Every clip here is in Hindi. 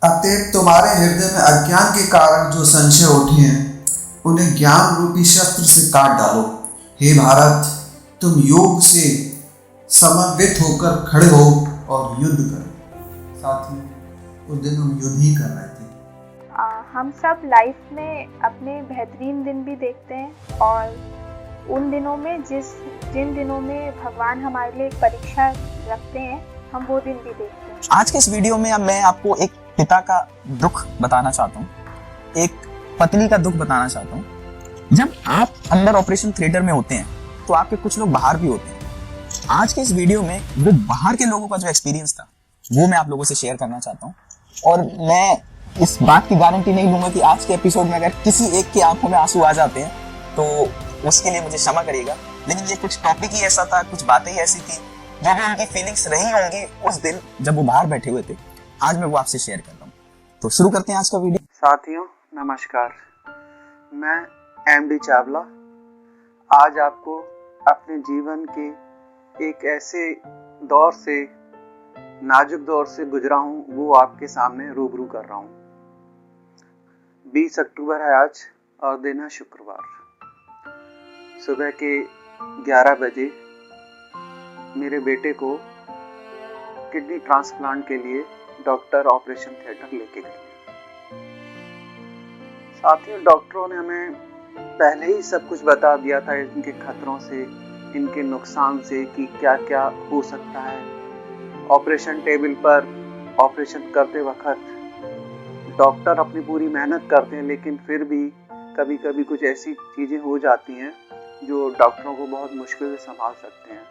अतएव तुम्हारे हृदय में अज्ञान के कारण जो संशय उठे हैं उन्हें ज्ञान रूपी शस्त्र से काट डालो। हे भारत, तुम योग से समन्वित होकर खड़े हो और युद्ध करो। साथियों, उस दिन हम युद्ध ही कर रहे थे। हम सब लाइफ में अपने बेहतरीन दिन भी देखते हैं और उन दिनों में जिन दिनों में भगवान हमारे लिए एक परीक्षा रखते हैं, हम वो दिन भी देखते हैं। आज के इस वीडियो में मैं आपको एक पिता का दुख बताना चाहता हूँ, एक पत्नी का दुख बताना चाहता हूँ। जब आप अंदर ऑपरेशन थिएटर में होते हैं तो आपके कुछ लोग बाहर भी होते हैं। आज के इस वीडियो में वो बाहर के लोगों का जो एक्सपीरियंस था वो मैं आप लोगों से शेयर करना चाहता हूँ। और मैं इस बात की गारंटी नहीं लूंगा कि आज के एपिसोड में अगर किसी एक की आंखों में आंसू आ जाते हैं तो उसके लिए मुझे क्षमा करिएगा, लेकिन ये कुछ टॉपिक ही ऐसा था, कुछ बातें ही ऐसी थी जो भी उनकी फीलिंग्स रही होंगी उस दिन जब वो बाहर बैठे हुए थे। आज मैं वो आपसे शेयर करता हूँ। तो शुरू करते हैं आज का वीडियो। साथियों नमस्कार, मैं एमडी चावला आज आपको अपने जीवन के एक ऐसे दौर से, नाजुक दौर से गुजरा हूँ, वो आपके सामने रूबरू कर रहा हूँ। 20 अक्टूबर है आज और दिन है शुक्रवार। सुबह के 11 बजे मेरे बेटे को किडनी ट्रांसप्लांट के लिए डॉक्टर ऑपरेशन थिएटर लेके गए। साथियों, डॉक्टरों ने हमें पहले ही सब कुछ बता दिया था, इनके खतरों से, इनके नुकसान से, कि क्या क्या हो सकता है। ऑपरेशन टेबल पर ऑपरेशन करते वक्त डॉक्टर अपनी पूरी मेहनत करते हैं, लेकिन फिर भी कभी कभी कुछ ऐसी चीज़ें हो जाती हैं जो डॉक्टरों को बहुत मुश्किल से संभाल सकते हैं।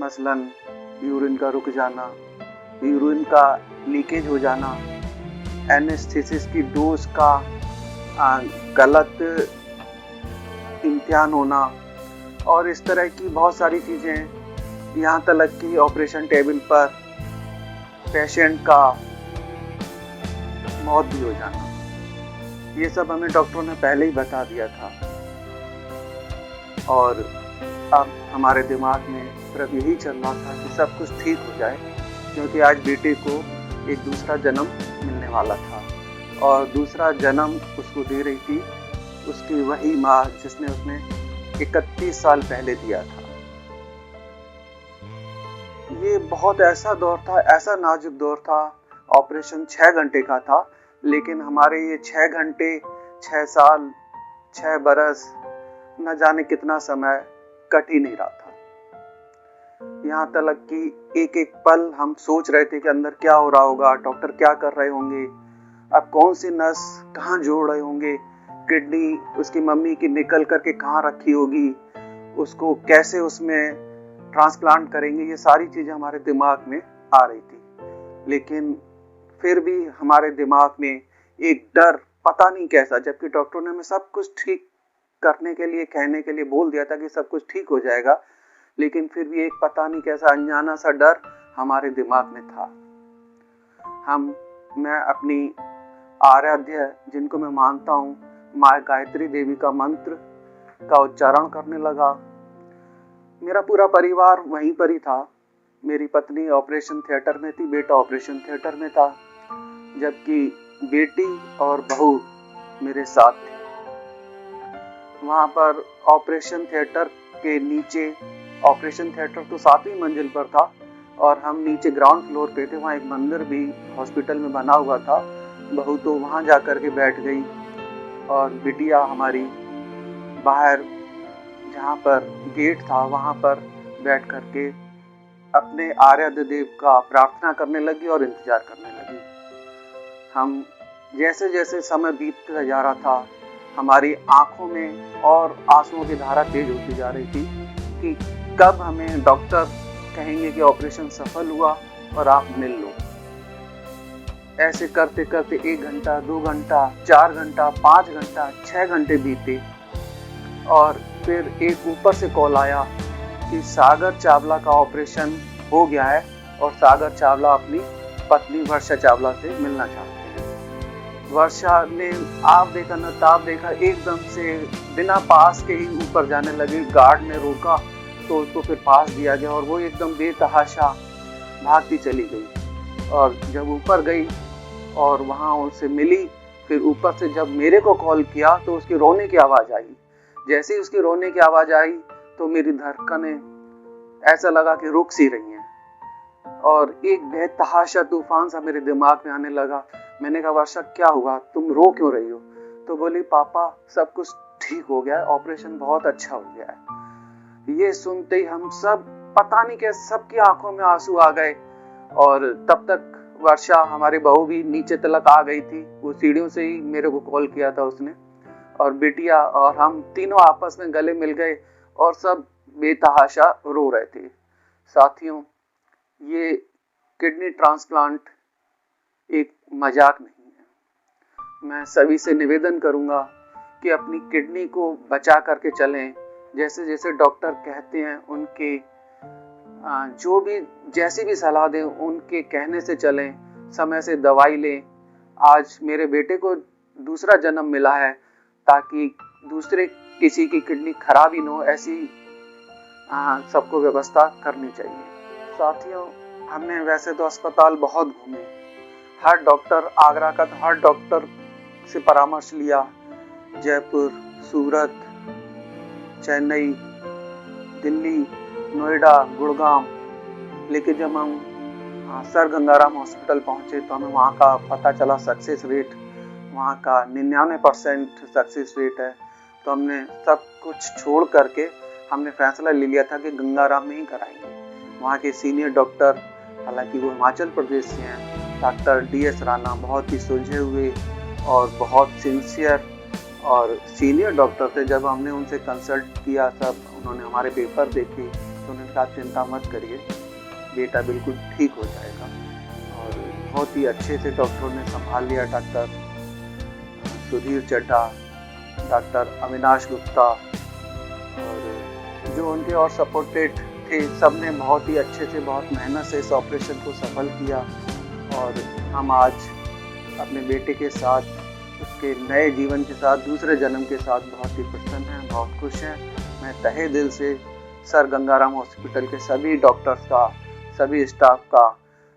मसलन यूरिन का रुक जाना, यूरिन का लीकेज हो जाना, एनेस्थेसिस की डोज का गलत इम्तिहान होना और इस तरह की बहुत सारी चीज़ें। यहाँ तक कि ऑपरेशन टेबल पर पेशेंट का मौत भी हो जाना, ये सब हमें डॉक्टरों ने पहले ही बता दिया था। और अब हमारे दिमाग में सिर्फ यही चल रहा था कि सब कुछ ठीक हो जाए, क्योंकि आज बेटे को एक दूसरा जन्म मिलने वाला था और दूसरा जन्म उसको दे रही थी उसकी वही माँ जिसने उसने 31 साल पहले दिया था। ये बहुत ऐसा दौर था, ऐसा नाजुक दौर था। ऑपरेशन 6 घंटे का था, लेकिन हमारे ये 6 घंटे, 6 साल, 6 बरस, न जाने कितना समय कट ही नहीं रहा था। यहाँ तक कि एक एक पल हम सोच रहे थे कि अंदर क्या हो रहा होगा, डॉक्टर क्या कर रहे होंगे, अब कौन सी नस कहाँ जोड़ रहे होंगे, किडनी उसकी मम्मी की निकल करके कहाँ रखी होगी, उसको कैसे उसमें ट्रांसप्लांट करेंगे। ये सारी चीज़ें हमारे दिमाग में आ रही थी, लेकिन फिर भी हमारे दिमाग में एक डर, पता नहीं कैसा, जबकि डॉक्टरों ने हमें सब कुछ ठीक करने के लिए, कहने के लिए बोल दिया था कि सब कुछ ठीक हो जाएगा, लेकिन फिर भी एक पता नहीं कैसा अनजाना सा डर हमारे दिमाग में था। मैं अपनी आराध्य, जिनको मैं मानता हूँ, माँ गायत्री देवी का मंत्र का उच्चारण करने लगा। मेरा पूरा परिवार वहीं पर ही था। मेरी पत्नी ऑपरेशन थिएटर में थी, बेटा ऑपरेशन थिएटर में था, जबकि बेटी और बहू मेरे साथ थे। वहाँ पर ऑपरेशन थिएटर के नीचे, ऑपरेशन थिएटर तो 7वीं मंजिल पर था और हम नीचे ग्राउंड फ्लोर पे थे। वहाँ एक मंदिर भी हॉस्पिटल में बना हुआ था। बहू तो वहाँ जा कर के बैठ गई और बिटिया हमारी बाहर, जहाँ पर गेट था, वहाँ पर बैठ कर के अपने आराध्य देव का प्रार्थना करने लगी और इंतजार करने लगी। हम जैसे जैसे समय बीतता जा रहा था, हमारी आंखों में और आंसुओं की धारा तेज होती जा रही थी कि कब हमें डॉक्टर कहेंगे कि ऑपरेशन सफल हुआ और आप मिल लो। ऐसे करते करते 1 घंटा, 2 घंटा, 4 घंटा, 5 घंटा, 6 घंटे बीते और फिर एक ऊपर से कॉल आया कि सागर चावला का ऑपरेशन हो गया है और सागर चावला अपनी पत्नी वर्षा चावला से मिलना चाहते हैं। वर्षा ने आप देखा न ताप देखा, एकदम से बिना पास के ही ऊपर जाने लगी। गार्ड ने रोका तो उसको फिर पास दिया गया और वो एकदम बेतहाशा भागती चली गई। और जब ऊपर गई और वहाँ उनसे मिली। फिर ऊपर से जब मेरे को कॉल किया तो उसकी रोने की आवाज़ आई। जैसे ही उसकी रोने की आवाज़ आई तो मेरी धड़कनें ऐसा लगा कि रुक सी रही हैं और एक बेतहाशा तूफान सा मेरे दिमाग में आने लगा। मैंने कहा वर्षा क्या हुआ, तुम रो क्यों रही हो? तो बोली पापा सब कुछ ठीक हो गया है, ऑपरेशन बहुत अच्छा हो गया है। ये सुनते ही हम सब पता नहीं कैसे सबकी आंखों में आंसू आ गए। और तब तक वर्षा हमारी बहू भी नीचे तलक आ गई थी, वो सीढ़ियों से ही मेरे को कॉल किया था उसने। और बिटिया और हम तीनों आपस में गले मिल गए और सब बेतहाशा रो रहे थे। साथियों, ये किडनी ट्रांसप्लांट एक मजाक नहीं है। मैं सभी से निवेदन करूंगा कि अपनी किडनी को बचा करके चलें। जैसे जैसे डॉक्टर कहते हैं उनके जो भी जैसी भी सलाह दें उनके कहने से चलें, समय से दवाई लें। आज मेरे बेटे को दूसरा जन्म मिला है ताकि दूसरे किसी की किडनी खराब ही न हो, ऐसी सबको व्यवस्था करनी चाहिए। साथियों, हमने वैसे तो अस्पताल बहुत घूमे, हर डॉक्टर, आगरा का तो हर डॉक्टर से परामर्श लिया, जयपुर, सूरत, चेन्नई, दिल्ली, नोएडा, गुड़गांव। लेकिन जब हम सर गंगाराम हॉस्पिटल पहुंचे तो हमें वहाँ का पता चला सक्सेस रेट वहाँ का 99% सक्सेस रेट है। तो हमने सब कुछ छोड़ करके हमने फैसला ले लिया था कि गंगाराम में ही कराएंगे। वहाँ के सीनियर डॉक्टर, हालांकि वो हिमाचल प्रदेश से हैं, डॉक्टर DS राणा बहुत ही सुलझे हुए और बहुत सिंसियर और सीनियर डॉक्टर थे। जब हमने उनसे कंसल्ट किया, सब उन्होंने हमारे पेपर देखे तो उन्होंने कहा चिंता मत करिए, बेटा बिल्कुल ठीक हो जाएगा। और बहुत ही अच्छे से डॉक्टरों ने संभाल लिया। डॉक्टर सुधीर चड्ढा, डॉक्टर अविनाश गुप्ता और जो उनके और सपोर्टेड थे, सब ने बहुत ही अच्छे से, बहुत मेहनत से इस ऑपरेशन को सफल किया। और हम आज अपने बेटे के साथ, उसके नए जीवन के साथ, दूसरे जन्म के साथ बहुत ही प्रसन्न हैं, बहुत खुश हैं। मैं तहे दिल से सर गंगाराम हॉस्पिटल के सभी डॉक्टर्स का, सभी स्टाफ का,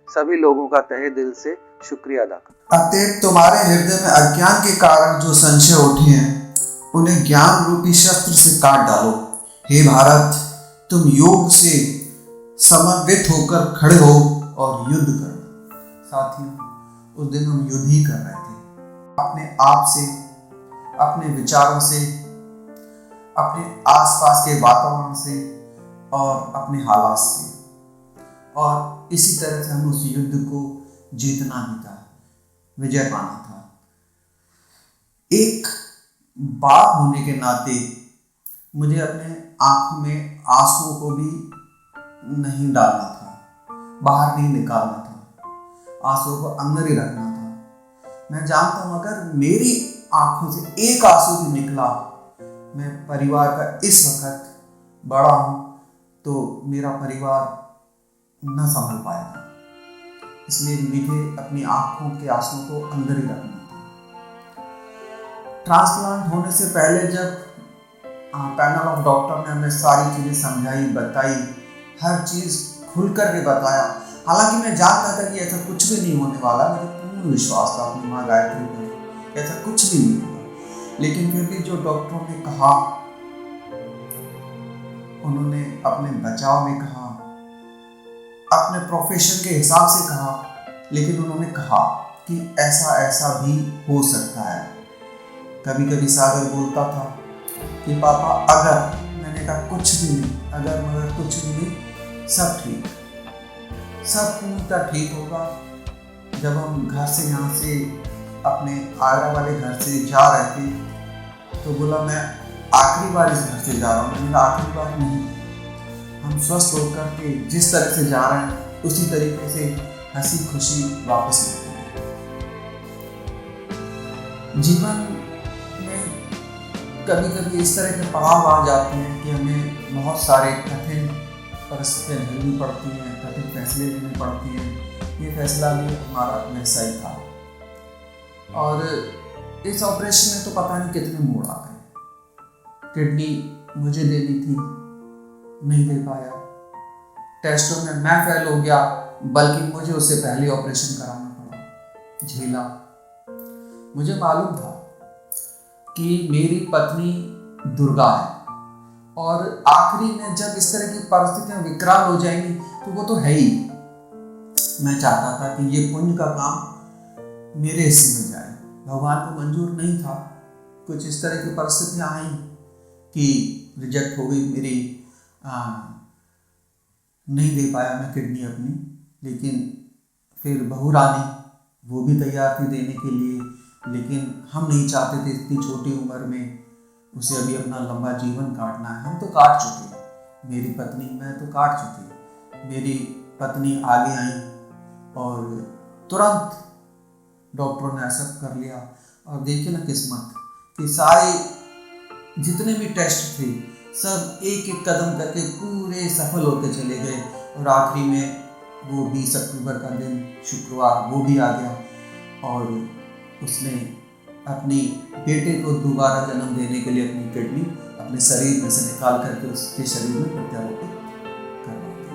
सभी लोगों का तहे दिल से शुक्रिया अदा करता हूं। अतएव तुम्हारे हृदय में अज्ञान के कारण जो संशय उठे हैं उन्हें ज्ञान रूपी शस्त्र से काट डालो। हे भारत, तुम योग से समन्वित होकर खड़े हो और युद्ध करो। साथियों, उस दिन हम युद्ध ही कर रहे थे, अपने आप से, अपने विचारों से, अपने आसपास के वातावरण से और अपने हालात से। और इसी तरह से हमें उस युद्ध को जीतना भी था, विजय पाना था। एक बाप होने के नाते मुझे अपने आंखों में आंसुओं को भी नहीं डालना था, बाहर नहीं निकालना था, आंसुओं को अंदर ही रखना था। मैं जानता हूं अगर मेरी आंखों से एक आंसू भी निकला, मैं परिवार का इस वक्त बड़ा हूं तो मेरा परिवार न संभल पाएगा। इसलिए मुझे अपनी आंखों के आंसुओं को अंदर ही रखना था। ट्रांसप्लांट होने से पहले जब पैनल ऑफ डॉक्टर ने हमें सारी चीजें समझाई, बताई, हर चीज खुलकर के बताया। हालांकि मैं जानता था कि ऐसा कुछ भी नहीं होने वाला, मुझे पूर्ण विश्वास था अपनी माँ गायत्री पर, ऐसा कुछ भी नहीं होगा। लेकिन फिर भी जो डॉक्टरों ने कहा, उन्होंने अपने बचाव में कहा, अपने प्रोफेशन के हिसाब से कहा, लेकिन उन्होंने कहा कि ऐसा ऐसा भी हो सकता है। कभी कभी सागर बोलता था कि पापा अगर, मैंने कहा कुछ भी नहीं, अगर मगर कुछ भी नहीं, सब ठीक, सब पूरा ठीक होगा। जब हम घर से, यहाँ से, अपने आगरा वाले घर से जा रहे थे तो बोला मैं आखिरी बार इस घर से जा रहा हूँ। मैंने कहा आखिरी बार नहीं, हम स्वस्थ होकर के जिस तरह से जा रहे हैं उसी तरीके से हंसी खुशी वापस लौटेंगे। जीवन में कभी कभी इस तरह के पड़ाव आ जाते हैं कि हमें बहुत सारे कठिन परिस्थितियाँ झेलनी पड़ती हैं, कठिन फैसले लेने पड़ती हैं। ये फैसला भी हमारा वैसा ही था। और इस ऑपरेशन में तो पता नहीं कितने मोड़ आ गए। किडनी मुझे देनी थी, नहीं दे पाया। टेस्टों में मैं फेल हो गया, बल्कि मुझे उससे पहले ऑपरेशन कराना पड़ा। झेला। मुझे मालूम था कि मेरी पत्नी दुर्गा है और आखिरी में जब इस तरह की परिस्थितियां विकराल हो जाएंगी तो वो तो है ही। मैं चाहता था कि ये पुण्य का काम मेरे हिस्से में जाए। भगवान को मंजूर नहीं था। कुछ इस तरह की परिस्थितियां आई कि रिजेक्ट हो गई मेरी, नहीं दे पाया मैं किडनी अपनी। लेकिन फिर बहू रानी वो भी तैयार थी देने के लिए, लेकिन हम नहीं चाहते थे इतनी छोटी उम्र में उसे अभी अपना लंबा जीवन काटना है। हम तो काट चुके, मेरी पत्नी मैं तो काट चुकी। मेरी पत्नी आगे आई और तुरंत डॉक्टरों ने एक्सेप्ट कर लिया। और देखिए ना किस्मत कि सारे जितने भी टेस्ट थे सब एक एक कदम करके पूरे सफल होते चले गए। और आखिरी में वो 20 अक्टूबर का दिन शुक्रवार वो भी आ गया और उसने अपनी बेटे को दोबारा जन्म देने के लिए अपनी किडनी अपने शरीर में से निकाल करके उसके शरीर में प्रत्यारोपित